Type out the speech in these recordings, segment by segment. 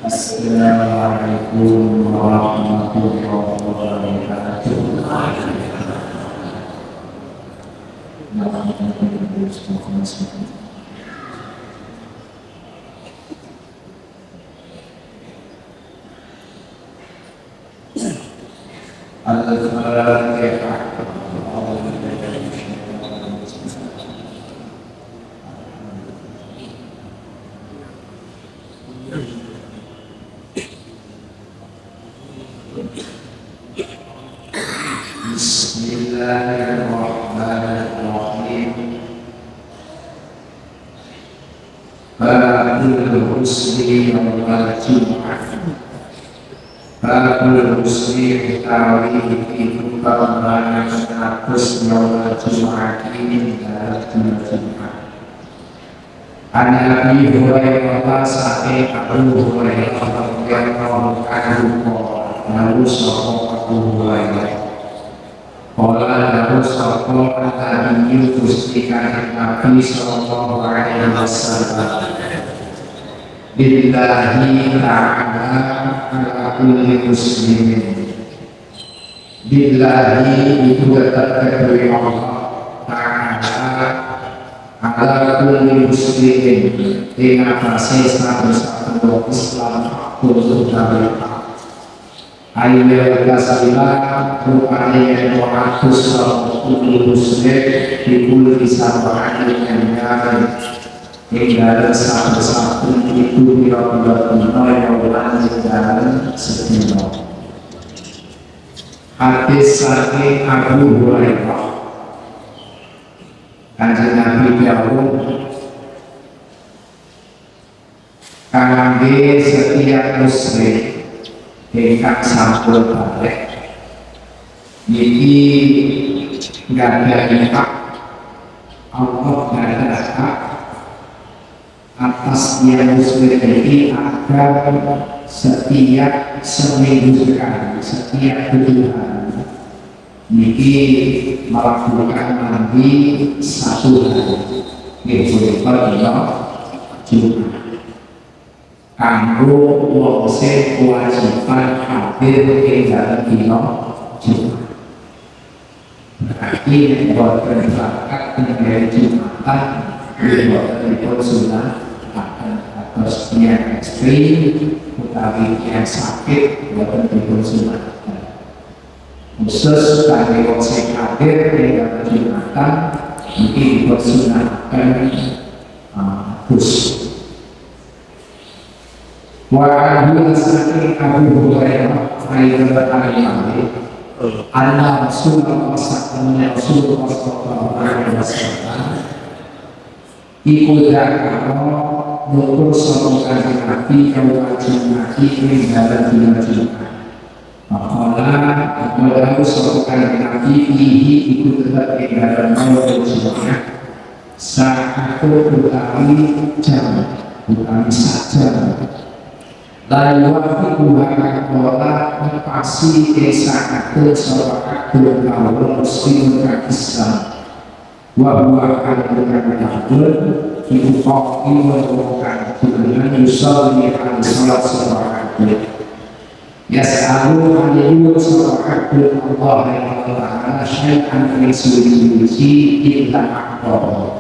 Assalamualaikum warahmatullahi wabarakatuh. Al-Fatihah. Bismillahirrahmanirrahim. Babul husni wal jum'ah. Babul husni tawi itu bagaimana status wal jum'ah ini dalam jum'ah. An-Nabi Hurairah sahih Abu Hurairah radhiyallahu anhu lalu sahih Abu Hurairah qala lahu sahih Nabi Gusti Kanjeng Nabi sallallahu alaihi wasallam billahi ta'ala ala kulli muslimin. Billahi itu tetap dari Allah ta'ala ala kulli muslimin dengan kasih satu Islam untuk dari ayat kasihlah rupanya yang mengatus kulli muslim di kulli sabahan yang nyata hingga satu itu bila-bila yang berlanjut dan setia. Hadis saking Abu Hurairah Kanjeng Nabi dawuh kangge setiap muslim ingkang sampun balik niki nggadahi hak Allah nggadahi hak atas yang muslim ini agar setiap seminggu sekali, setiap bulan niki melakukan mandi satu hari nggih punika Jumat kanggo wong sing kewajiban hadir ing dalem dina Jumat. Berarti nek boten berangkat ing Jumatan boten dipun sunnahaken atos yang ekstrim utawi yang sakit boten dipun sunnahaken. Khusus kangge wong sing hadir ing dalem Jumatan iki dipun sunnahaken khusus. Wa anhu saking Abu Hurairah radhiyallahu anhu anna Rasulullah sallallahu alaihi wasallam iku dakaro nutur sapa kanjeng Nabi kawula Nabi ing dalem dina Jumat. Maqala aqwalu sapa kanjeng Nabi ihi iku tetep ing dalem Jumat sa'atu utawi jam utawi saja lalu waktu kola ngepasi desa akil soal akil kaum muslim Islam wabwa akil kakul ibu koki merupakan dengan yusol yang salat soal akil yas'alu alaihi soal akil Allah yang ta'ala syai'an min suci illa akbar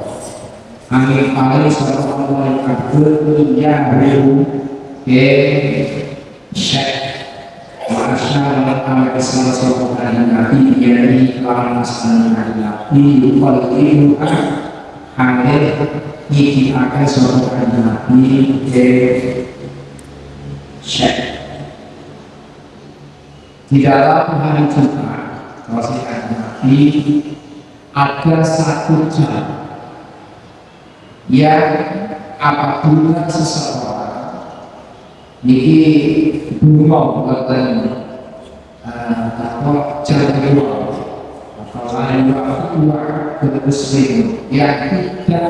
amin alaihi soal Allah yang akil yahrimu Syekh Masyarakat Amat Islam Sokokan Nabi Yari Kalasan Nabi Yukal Hadir Yiki akan Sokokan Nabi Syekh di dalam hari Jumat Wasiat Nabi ada satu jam yang apabila seseorang niki bunga buatan atau jalan atau lain waktu muslim yang tidak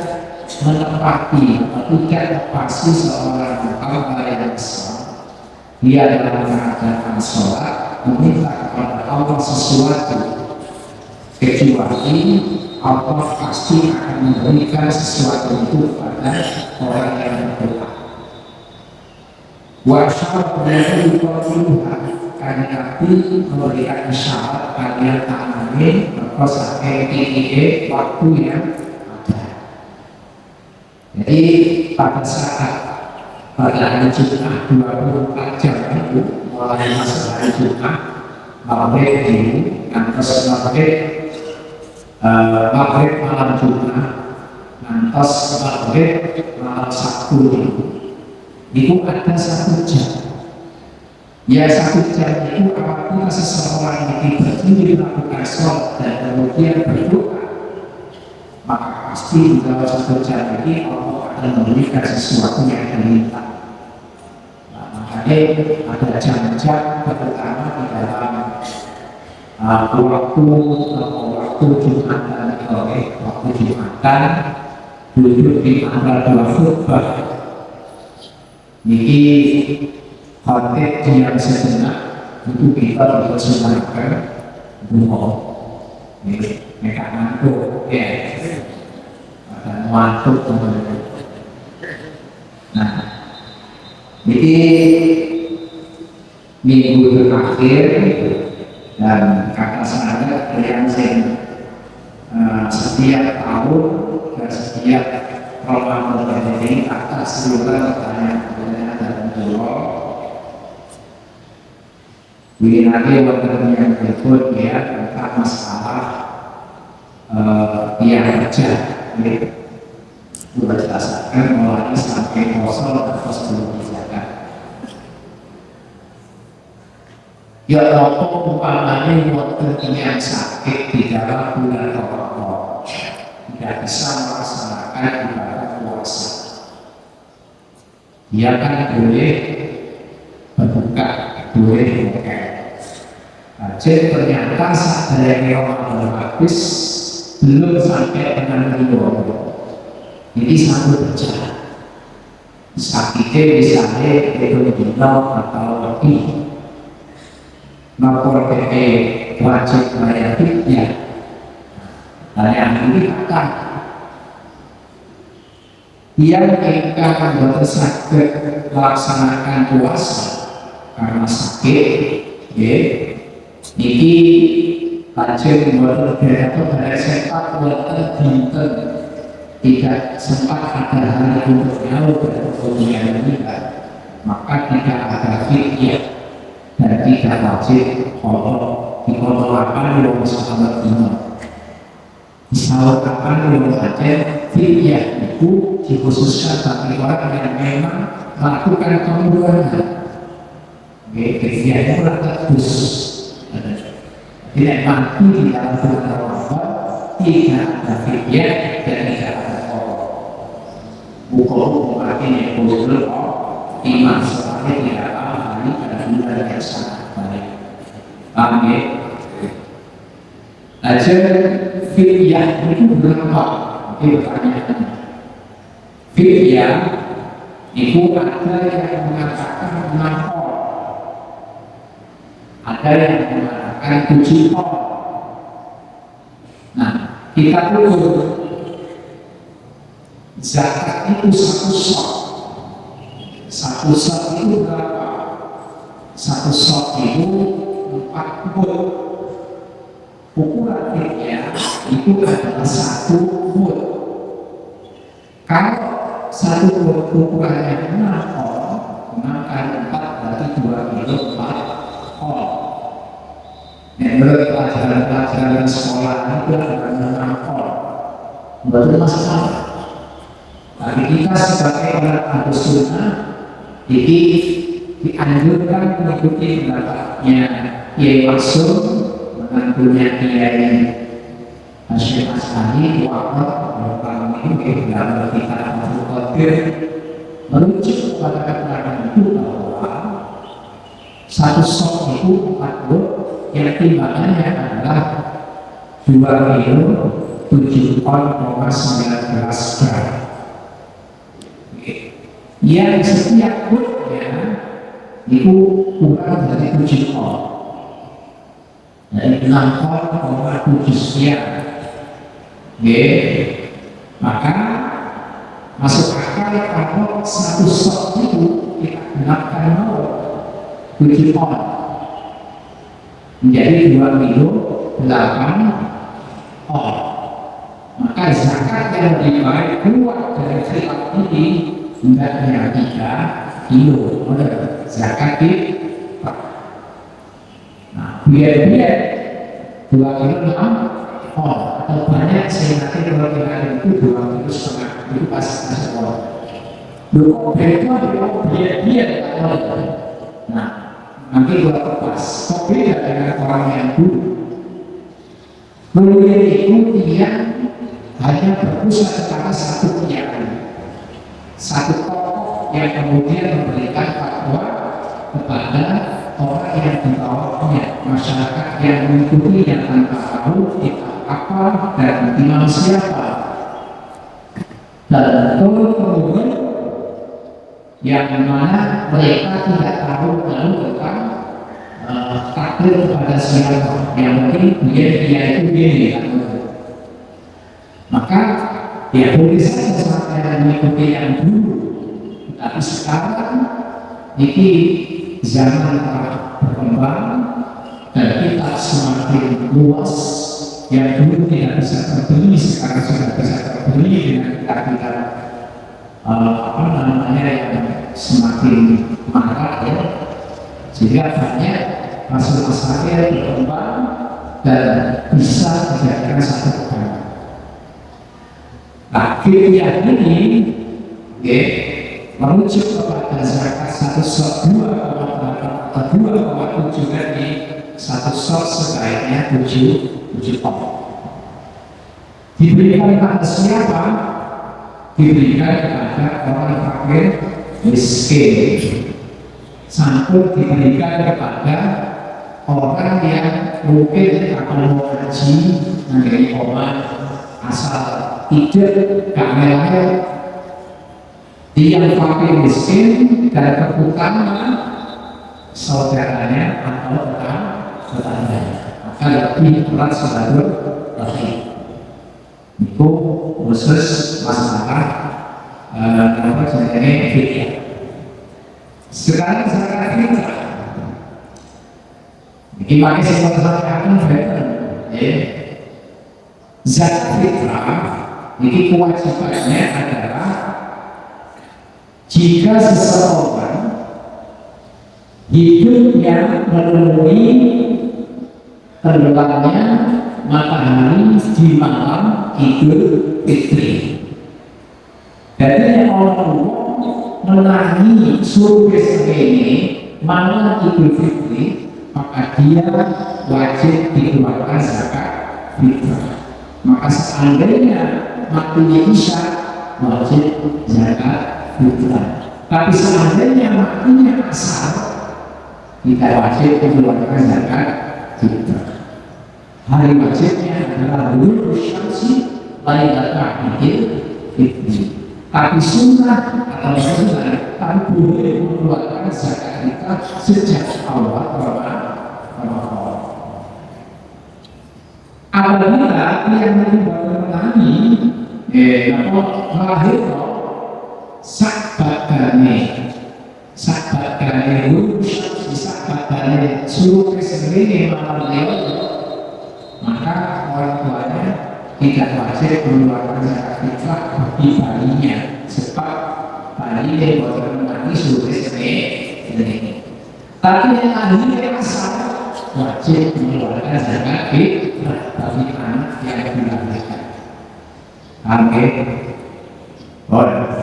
menepati atau tidak terpasti seorang hamba yang besar dia dalam mengadakan sholat meminta kepada Allah sesuatu kecuali Allah pasti akan memberikan sesuatu itu pada orang yang berdoa. Wasyarat berarti dikotiluha karena Nabi memberikan isyarat kalian tanganin terus PTIE waktu yang ada. Jadi pada saat pada hari Jumat 24 jam itu mulai masuk hari Jumat maghrib dulu, terus maghrib malam Jumat, terus maghrib malam Sabtu itu ada 1 jam. Ya 1 jam itu apabila seseorang yang berdiri melakukan sholat dan kemudian berdoa, maka pasti di dalam 1 jam ini Allah akan memberikan sesuatu yang diminta. Nah, makanya ada jam-jam terutama di dalam waktu Jumatan, waktu Jumatan duduk di antara 2 khutbah. Ini khotib yang sejenak itu kita dipersilakan bunuh. Ini mereka ngantuk, ya, dan ngantuk teman-teman. Nah, ini minggu terakhir dan kata saya yang setiap tahun dan setiap Ramadan ini atas seluruh pertanyaan dan jawab. Ini nanti waktu yang berikut ya tentang masalah yang kerja. Sudah jelaskan mulai sampai kosong dan belum dijaga. Ya Allah umpamanya waktu yang sakit di dalam bulan Ramadan tidak bisa melaksanakan ibadah puasa. Dia kan boleh berbuka, boleh buka. Jadi ternyata saat dari Ramadan habis belum sampai dengan Ridho. Jadi satu berjalan. Sakitnya misalnya itu dino atau lebih. Lapor PP wajib bayar fidyah. Dan yang ini akan yang ingkang boten saged melaksanakan puasa karena sakit, ya, niki lajeng boten beretot dari sempat boten dinten tidak sempat ada hari untuk nyawa berkemudian meninggal, maka tidak ada fidyah dan tidak wajib kalau dikontolakan yang sahabat iman. Misalnya kapan yang saja fidyah itu dikhususkan bagi orang yang memang melakukan pembuangan. Fidyah itu tebus. Tidak mati di dalam bulan Ramadan, tidak ada fidyah dan tidak ada qada. Bukan artinya boleh iman soalnya tidak ahli pada bulan yang sangat baik. Paham ya? Aja fidyah itu berapa? Ini pertanyaannya. Fidyah itu ada yang mengatakan 6 qol, ada yang mengatakan 7 qol. Nah, kita ukur zakat itu 1 sok. 1 sok itu berapa? 1 sok itu 4 mud. Ukuran fidyah itu adalah 1 mud. Kalau 1 mud ukurannya 6 qol, maka 4 berarti 2 kilo 4 qol. Menurut pelajaran sekolah itu adalah 6 qol. Berarti masalah. Tapi kita sebagai orang ahlu sunnah jadi dianjurkan mengikuti pendapatnya Kiai Maksum, menantunya Kiai Hasyim As'ari, wafat beberapa minggu dalam kitab Abdul Qadir, merujuk kepada keterangan itu bahwa 1 sok itu 4 mud yang timbangannya adalah 2 kilo 7,19 gram. Yang setiap mudnya itu kurang dari 7 qol. Dari 6,7 sekian. Maka masuk akal kalau 1 sok itu kita digenapkan 7 on menjadi 2 kilo 8 on. Maka zakat yang lebih baik keluar dari khilaf ini hendaknya 3 kilo zakat fitrah. Nah, biar 2 kilo 6 on atau banyak saya nanti kalau kita itu 2 kilo setengah itu pasti on. Kok beda biar nah nanti gua lepas kok beda dengan orang yang dulu itu dia hanya berpusat kepada satu keyakinan, satu tokoh yang kemudian memberikan fatwa kepada orang yang di bawahnya, masyarakat yang mengikutinya tanpa tahu kita apa dan imam siapa. Dan kemudian yang mana mereka tidak tahu tentang takdir kepada siapa, yang mungkin dia itu dia. Maka ya boleh saja sampai mengikuti yang dulu, tapi sekarang ini zaman telah berkembang dan kita semakin luas. Yang dulu tidak bisa terbeli sekarang sudah bisa terbeli dengan kita yang semakin marak ya, sehingga banyak masalah-masalah berkembang dan bisa dijadikan satu perkara. Nah, fikih ini merujuk kepada zakat 1/2 atau 2,7 dari 1 shot sebaiknya 7 ton. Diberikan kepada siapa? Diberikan kepada orang fakir miskin. Sampai diberikan kepada orang yang mungkin akan mau haji menjadi obat asal tidak kamera yang fakir miskin dan terutama saudaranya atau tetangganya, maka lebih berat sebagai lebih itu khusus masalah apa sebenarnya fikih. Sekarang zakat fitrah ini pakai sesuatu yang better ya. Zakat fitrah ini kewajibannya adalah jika seseorang hidupnya memenuhi tenggelamnya matahari di malam Idul Fitri. Jadi orang menangi surga ini malam Idul Fitri, maka dia wajib dikeluarkan zakat fitrah. Maka seandainya matinya Isya, wajib zakat fitrah. Tapi seandainya matinya Asar, tidak wajib dikeluarkan zakat fitrah. Hari wajibnya adalah Dhul Syamsi Lailatul Fitri. Tapi sunnah atau sunnah tapi boleh mengeluarkan zakat fitrah sejak awal Ramadan. Apabila yang menangani lahir sakbagane sakbagane suruh kesini malam lewat, maka orang tuanya tidak wajib mengeluarkan zakat fitrah bagi bayinya, sebab bayi yang boleh menangis suruh kesini. Tapi yang akhirnya asal wajib mengeluarkan zakat fitrah bagi anak yang dilahirkan. Oke,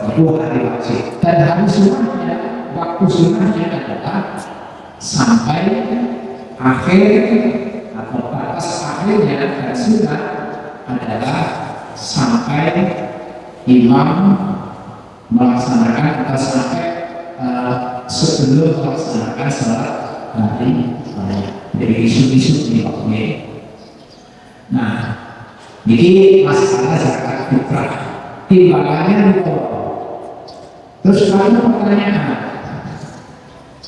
itu hari wajib. Dan hari sunnahnya, waktu sunnahnya adalah sampai akhir atau batas akhirnya dan sunnah adalah sampai imam melaksanakan atau sampai sebelum melaksanakan sholat hari raya. Jadi isu-isu di waktunya. Nah, ini masalah zakat fitrah. Timbangannya itu. Terus ada pertanyaan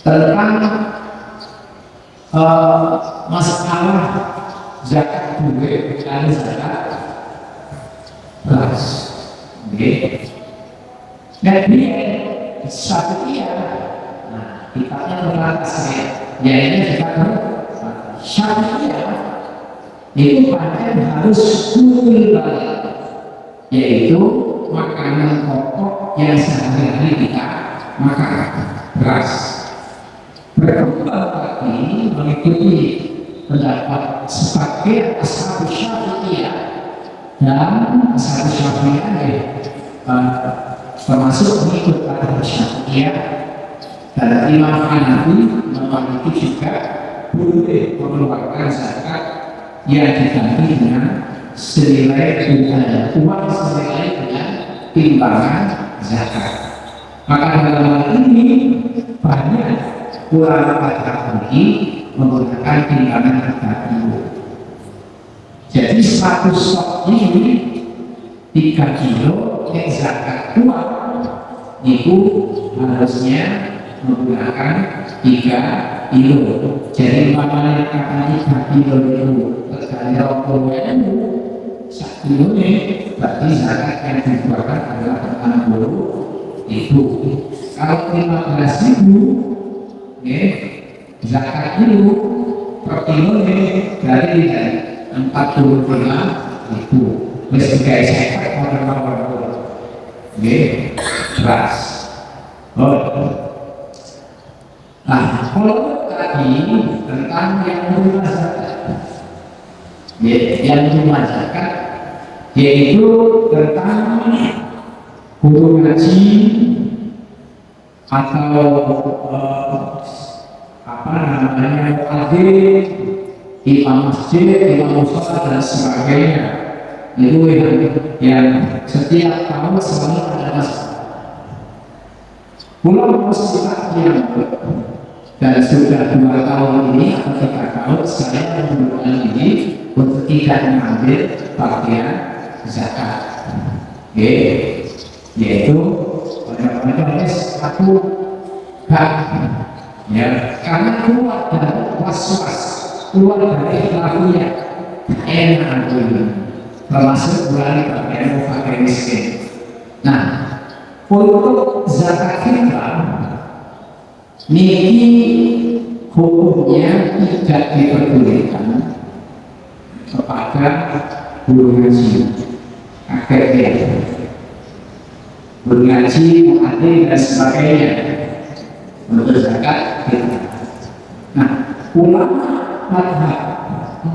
tentang masalah zakat duit dan zakat beras. Jadi satu iya. Nah, kitabnya terbatas ya. Ya ini juga Syafi'iyah itu pancen harus full balik, yaitu makanan pokok yang sehari-hari kita makan, beras. Berkembang lagi mengikuti pendapat sebagai ashab Syafi'iyah, dan ashab Syafi'iyah termasuk mengikut pada Syafi'iyah, dan Imam Hanafi memiliki juga boleh mengeluarkan zakat yang diganti dengan senilai uang senilai dengan timbangan zakat. Maka dalam hal ini banyak ulama madhab ini menggunakan timbangan 3 kilo. Jadi 100 stok ini 3 kilo yang zakat uang itu harusnya menggunakan 3 kilo. Jadi umpamanya katanya 3 kilo itu terkali 20.000, 1 kilo ini berarti zakat yang dikeluarkan adalah 60.000. Kalau 15.000, zakat itu per kilo ini berarti 45.000. Mesti kayak zakat orang-orang beras. Nah, kalau tadi tentang yang menerima zakat, yang menerima zakat yaitu tentang guru ngaji atau muadzin, imam masjid, imam mushola dan sebagainya. Itu yang setiap tahun selalu ada masalah. Pulau muslimat yang dan sudah 2 tahun ini atau 3 tahun saya menggunakan ini untuk tidak mengambil bagian zakat, yaitu pada aku hak, ya, karena keluar dari was-was, keluar dari lakunya enak dulu, termasuk bulan bagian fakir miskin. Nah, untuk zakat fitrah niki hukumnya tidak diperbolehkan kepada guru ngaji, akhirnya guru ngaji, muadzin dan sebagainya untuk zakat fitrah. Nah, ulama madhab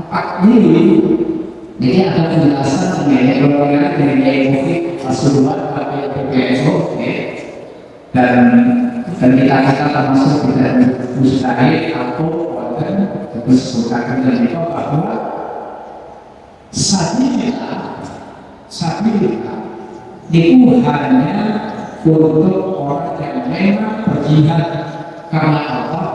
4 ini ada penjelasan mengenai golongan dari Kiai Mufid Rasulullah pakai PPSO, dan kita termasuk tidak mustahil atau disebutkan dan itu bahwa sabilillah itu hanya untuk orang yang memang berjihad karena Allah,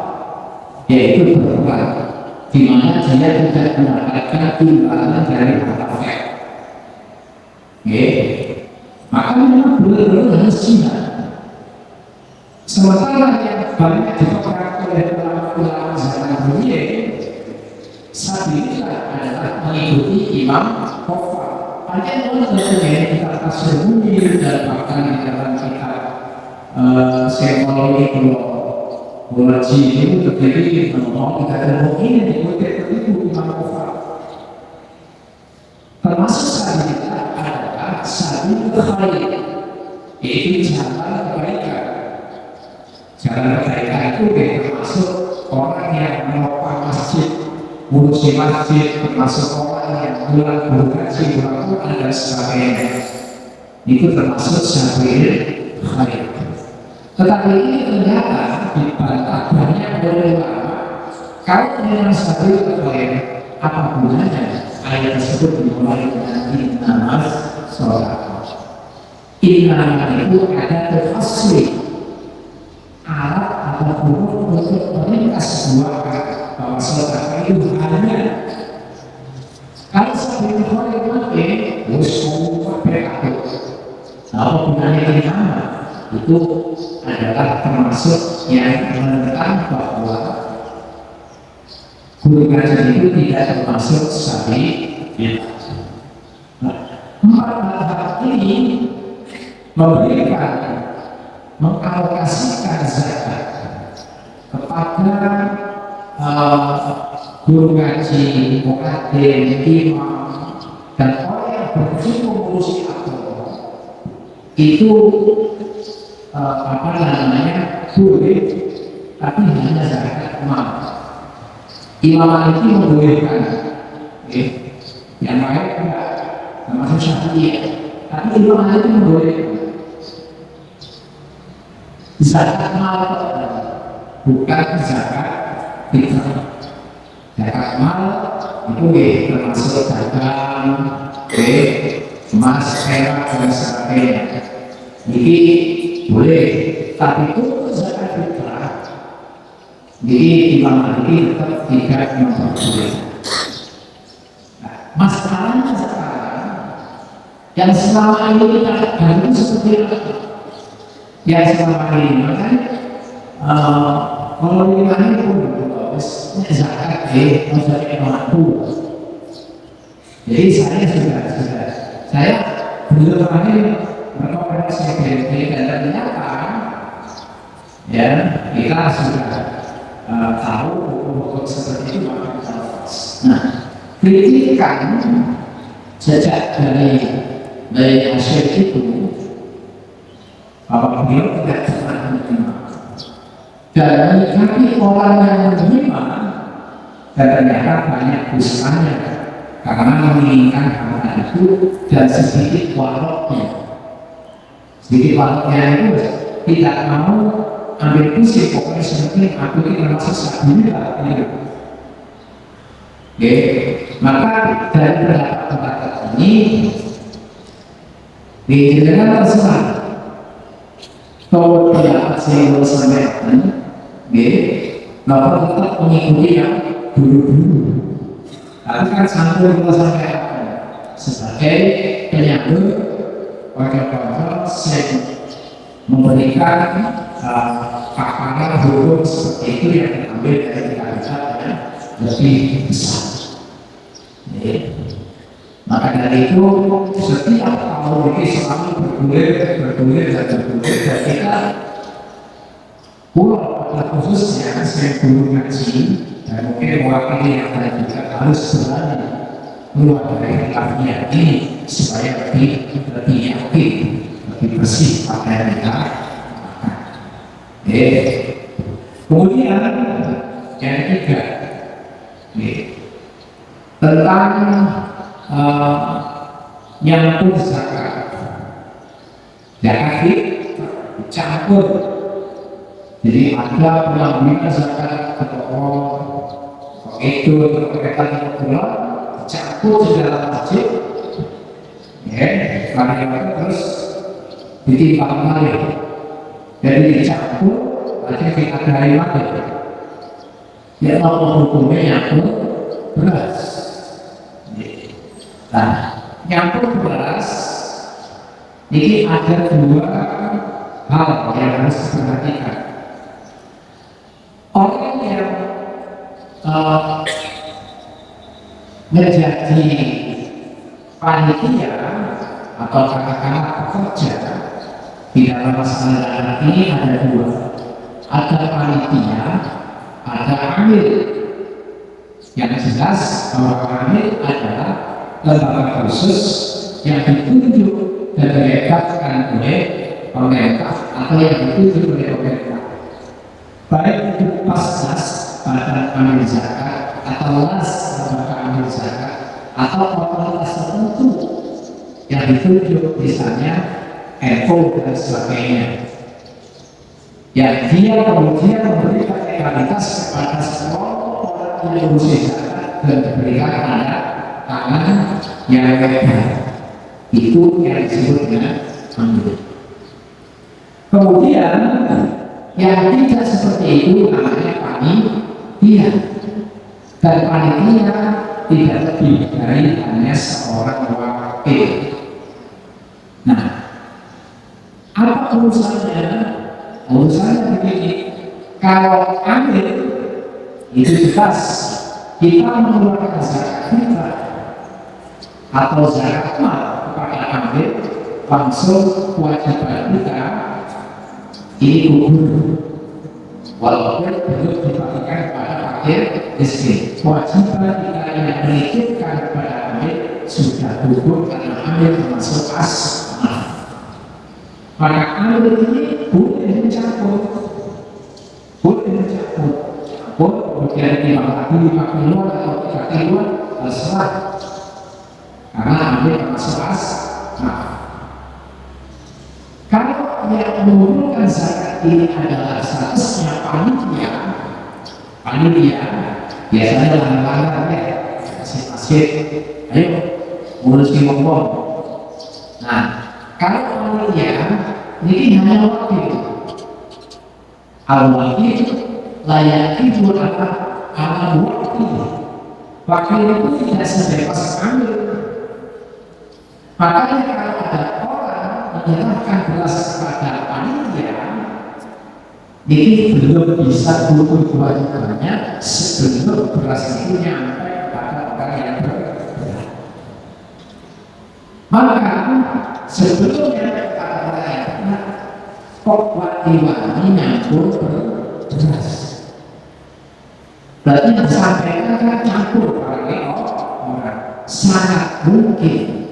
yaitu berperang, di mana dia tidak mendapatkan imbalan dari harta. Maka memang benar-benar harus jihad. Sementara yang banyak dipegang oleh ulama-ulama zaman dulu, sabilillah adalah mengikuti Imam Khofar. Ada orang yang kita tasawuri dan bahkan di dalam kitab psikologi Bolaji itu terjadi ngomong tidak ini dikutip itu Imam Khofar. Termasuk sabilillah adalah sabil khair, yaitu jalan kebaikan. Jalan kebaikan itu termasuk orang yang menopang masjid, ngurusi masjid, termasuk orang yang pulang bergaji, pulang Quran dan sebagainya. Itu termasuk sabil khair. Tetapi ini ternyata dibantah banyak oleh ulama. Kalau memang sabil khair, apa gunanya ayat tersebut dimulai dengan innamas sholawat. Innamas itu ada terfasli alat atau huruf untuk meringkas sebuah kata bahwa sholawat itu hanya kalau sabil khair mati musuh berkata. Apa gunanya nama itu adalah termasuk yang menentang bahwa guru ngaji itu tidak termasuk sabilillah. Empat madhab ini memberikan mengalokasikan zakat kepada guru ngaji, muadzin, imam, dan orang yang berkecimpung mengurusi agama itu boleh, tapi hanya zakat mal. Imam Maliki membolehkan, yang lain enggak, termasuk Syafi'i. Tapi Imam Maliki membolehkan zakat mal, bukan zakat fitrah. Zakat mal itu termasuk dagang, emas, perak, dan sebagainya. Jadi boleh, tapi itu zakat fitrah. Jadi Imam Maliki tetap tidak memperbolehkan. Nah, masalahnya sekarang yang selama ini kita ganggu seperti apa? Yang selama ini makanya kalau ini pun zakat zakat mampu. Jadi saya belum terakhir rekomendasi BNP dan ternyata ya kita sudah tahu hukum seperti itu maka kita lepas. Nah, kritikan sejak dari hasil itu bahwa beliau tidak pernah menerima dan menyikapi orang yang menerima, dan ternyata banyak dosanya karena menginginkan hal itu dan sedikit waroknya itu tidak mau ambil pusing, pokoknya seperti aku ini termasuk sahabat maka dari pendapat ini dijelaskan terserah kalau pendapat saya sampaikan maka tetap mengikuti yang dulu-dulu. Tapi kan sampai kita sampaikan sebagai penyambung wakil-wakil saya memberikan paparan hukum seperti itu yang diambil dari kitab yang lebih besar. Maka dari itu setiap tahun ini selalu bergulir dan kita pulau pada khususnya saya guru ngaji dan mungkin mewakili yang lain juga harus berani keluar dari kitabnya ini supaya lebih yakin, lebih bersih pakaian kita. Kemudian yang ketiga tentang nyambung zakat dicampur. Jadi ada pengambilan zakat pokok itu berkaitan dengan pulau dicampur di dalam masjid, karena terus ditimbang lagi, jadi dicampur aja kita dari lagi. Ya apa hukumnya nyambung beras? Nah, nyambung beras ini ada dua hal yang harus diperhatikan. Orang yang menjadi panitia atau katakanlah pekerja di dalam masalah zakat ini ada dua, ada panitia, ada amil. Yang jelas bahwa amil adalah lembaga khusus yang ditunjuk dan diletakkan oleh pemerintah atau yang ditunjuk oleh pemerintah, baik itu pasnas badan amil zakat atau las lembaga amil zakat atau otoritas tertentu yang ditunjuk misalnya NU dan sebagainya, yang dia kemudian memberikan legalitas kepada seluruh orang yang berusaha zakat dan diberikan pada tangan yang legal. Itu yang disebut dengan amil. Kemudian yang tidak seperti itu namanya panitia, dan panitia tidak lebih dari hanya seorang wakil. Nah, apa urusannya? Urusannya begini, kalau amil itu jelas kita mengeluarkan zakat fitrah atau zakat mal kepada amil, langsung kewajiban kita ini gugur. walaupun belum dibagikan kepada fakir miskin. Kewajiban kita yang menitipkan kepada amil sudah gugur karena amil termasuk as-samanah. Maka amil ini boleh mencampur, kemudian timbang lagi 5 kilo atau 3 kilo terserah, karena ambil termasuk as-samanah. Kalau yang mengumpulkan zakat ini adalah statusnya panitia biasanya langgar-langgar ya, masjid, ayo ngurus ngomong. Nah, kalau panitia ini hanya wakil, al-wakil layak itu adalah wakil itu tidak sebebas ambil. Makanya kalau ada orang menyerahkan beras kepada panitia, ini belum bisa gugur kewajibannya sebelum beras itu nyampe kepada orang yang berhak. Maka sebelum nyampe kepada orang yang berhak, kok wati-wati nyampur beras. Berarti yang disampaikan kan campur oleh orang. Sangat mungkin,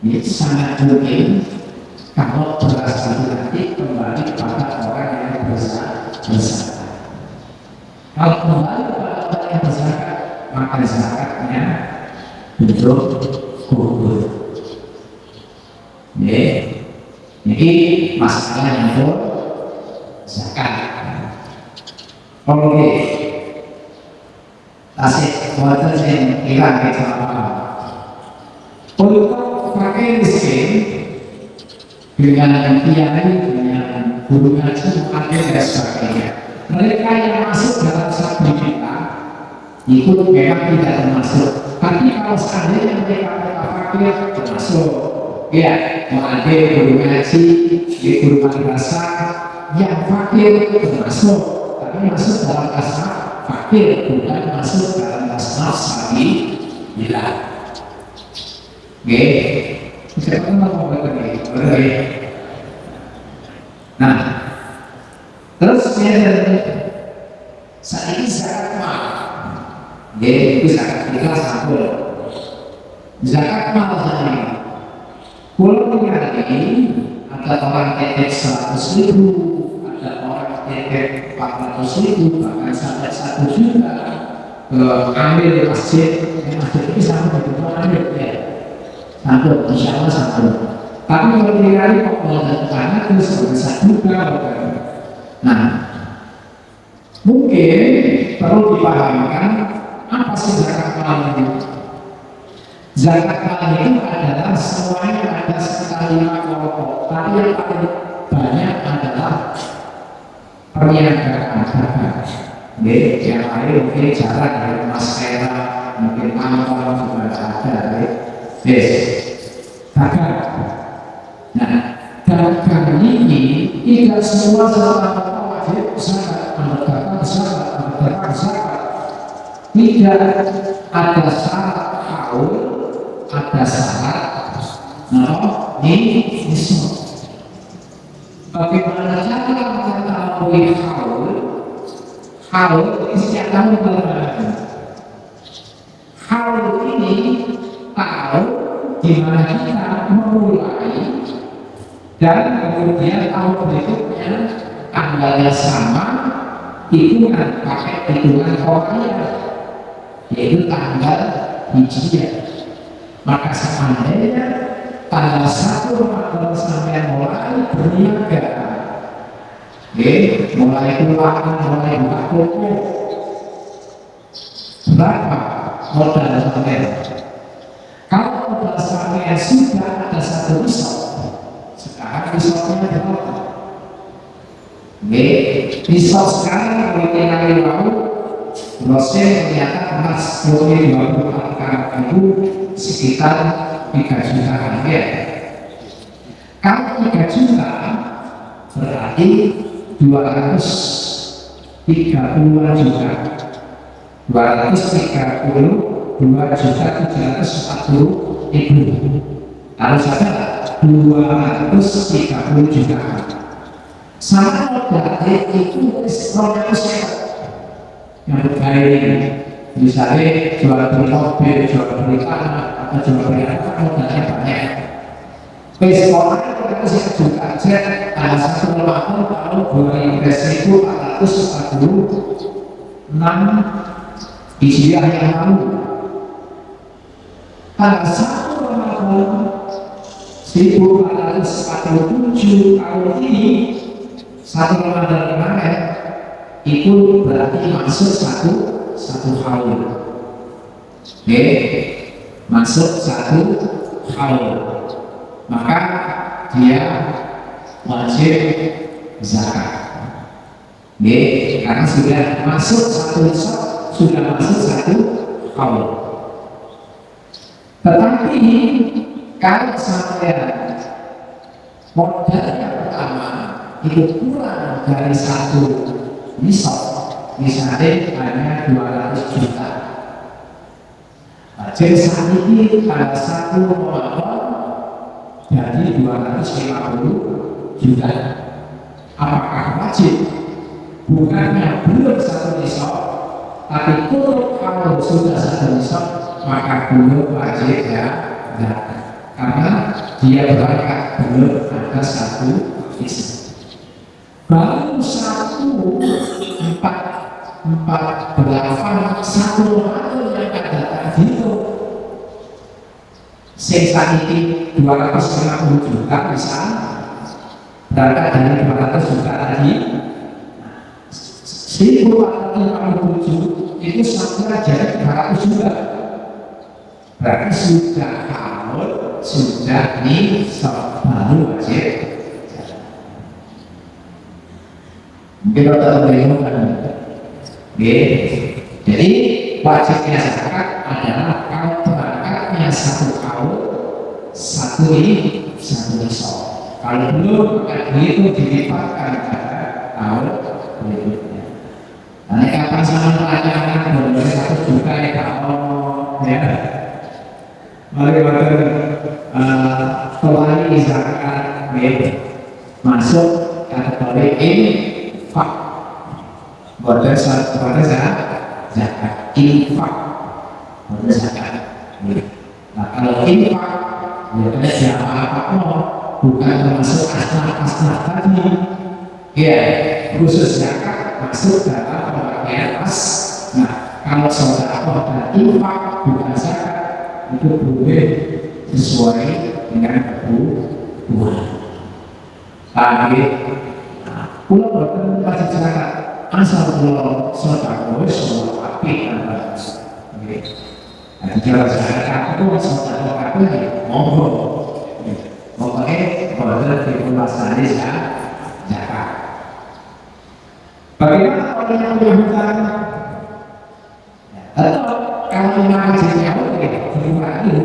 ya sangat mungkin kalau beras itu nanti kembali pada orang yang berzakat. Kalau kembali pada orang yang berzakat, maka zakatnya belum gugur. Jadi masalah yang zakat. Oke, tasik water yang hilang itu apa? Untuk fakir miskin dengan kiai, dengan guru ngaji, muadzin dan sebagainya, mereka yang masuk dalam satu kita itu memang tidak termasuk. Tapi kalau seandainya mereka fakir termasuk, ya muadzin, guru ngaji, guru madrasah yang fakir termasuk, tapi masuk dalam kasar fakir, bukan masuk dalam kasar sabi bila. Oke, siapa mau bertanya? Nah, terus saat ini zakat mal, itu zakat kita sampul. Zakat mal tadi, kalau ini ada orang titip 100.000, ada orang titip 400.000, bahkan sampai 1 juta, ambil masjid ini sama begitu ambil ya. Satu, insya Allah satu. Tapi kalau dikali kok karena terus bisa juga. Nah, mungkin perlu dipahamkan apa sih zakat mal itu. Zakat mal itu adalah semuanya ada sekitar 5 kelompok. Tapi yang paling banyak adalah perniagaan dagang. Yang lain mungkin jarang ya, Mas Era, mungkin Amal juga ada. Dagang. Nah, dagang ini tidak semua serta-merta wajib zakat, menegakkan zakat. Tidak ada syarat haul, ada syarat nisab. Bagaimana cara mengetahui haul? Haul ini setiap tahun berbeda. Haul ini tahu di mana kita memulai dan kemudian tahun berikutnya tanggalnya sama, itu kan pakai hitungan Qamariah, yaitu tanggal Hijriah. Maka seandainya tanggal 1 Ramadan sampai mulai berniaga, mulai keluar, mulai buka toko, berapa modal sampai? Kalau modal sampai sudah ada 1 risol, sekarang risolnya berapa? Risol sekarang kalau kita lihat dosen ternyata emas murni 24 ribu sekitar 3 juta rupiah. Kalau 3 juta berarti 232 juta. 232.740.000. Harus ada 230 juta. sama modal itu produk sehat yang bergaya misalnya jual beli mobil, jual beli tanah atau jual beli apa modalnya banyak. Sekolah itu sehat juga aja ada satu lembaga tahun 2446 Hijriah yang lalu. Tanggal 1 Ramadan 1447 tahun ini, 1 Ramadan kemarin itu berarti masuk satu haul. Oke, masuk satu haul, maka dia wajib zakat. Oke, karena sudah masuk satu nisab, sudah masuk satu haul. Tetapi kalau sampai modal yang pertama itu kurang dari satu nisab, misalnya hanya 200 juta, jadi saat ini pada satu Ramadan jadi 250 juta. Apakah wajib? Bukannya belum satu nisab, tapi kalau sudah satu nisab maka belum wajib ya, karena dia berangkat belum ada satu nisab. Baru 148 satu Ramadan yang ada tadi itu sisa ini 250 juta bisa berangkat dari 200 juta tadi, 1457 itu sampai jadi 300 juta, berarti sudah haul, sudah nisab, baru wajib. Mungkin kita bingung kan? Jadi wajibnya zakat adalah kalau berangkatnya satu haul, satu nisab. Kalau belum maka itu dilipatkan pada tahun berikutnya. Nah, kapan sama pelajaran boleh 1 juta ya kalau ya. Mari kembali zakat masuk kategori infak. Boleh zakat infak, boleh zakat. Nah, kalau infak ya siapa apa bukan termasuk asnaf tadi, ya khusus zakat masuk dalam pemakaian as. Nah, kalau sedekah dan infak bukan zakat itu boleh sesuai dengan kebutuhan. Tapi, pulau bertemu wajib zakat asal pulau sedekah semua api dan bagus. Jadi kalau zakat itu sedekah apa ya? Monggo. Pokoknya boleh dipulangkan zakat. Bagaimana orang yang punya hutang? Atau kalau memang hasilnya boleh dikurangi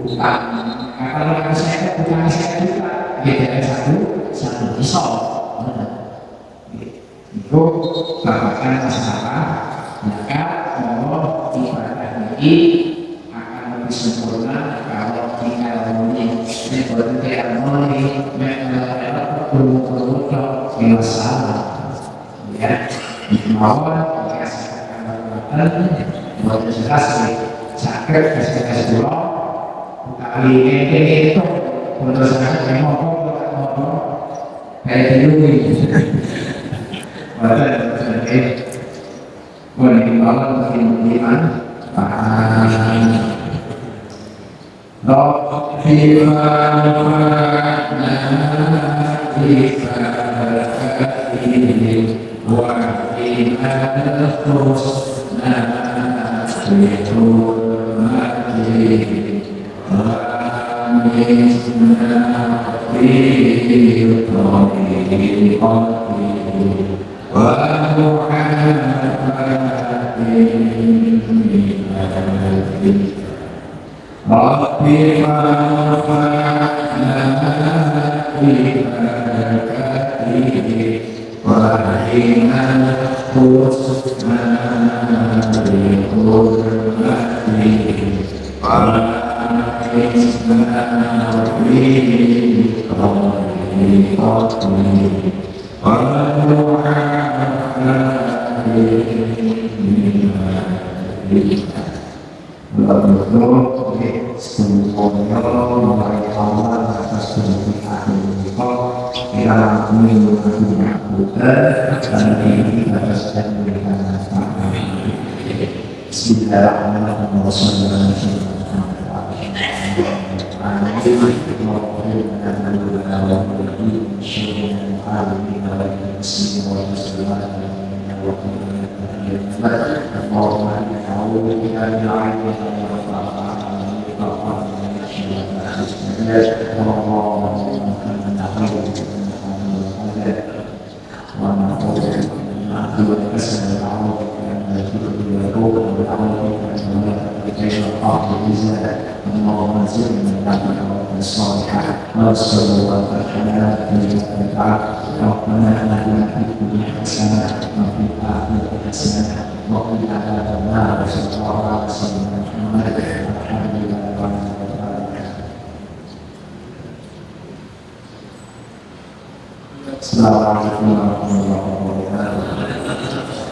hutang. Kalau yang saya hutang saya juga beda satu nisab. Itu bahasan masalah zakat. Bahwa ibadah ini akan lebih sempurna kalau kita harmoni. Seperti harmoni bermutu-mutu masalah. Ya, bahwa buat jelas sakit kesehatan dulu kali ini itu untuk saya ngomong kayak dulu pada jadi boleh dibawa mungkin iman wa Betul-betul semuanya mulai awal atas kemuliaan Allah kita mengikuti dan ini atas kemuliaan Allah. Bismillahirrahmanirrahim. Assalamualaikum warahmatullahi wabarakatuh.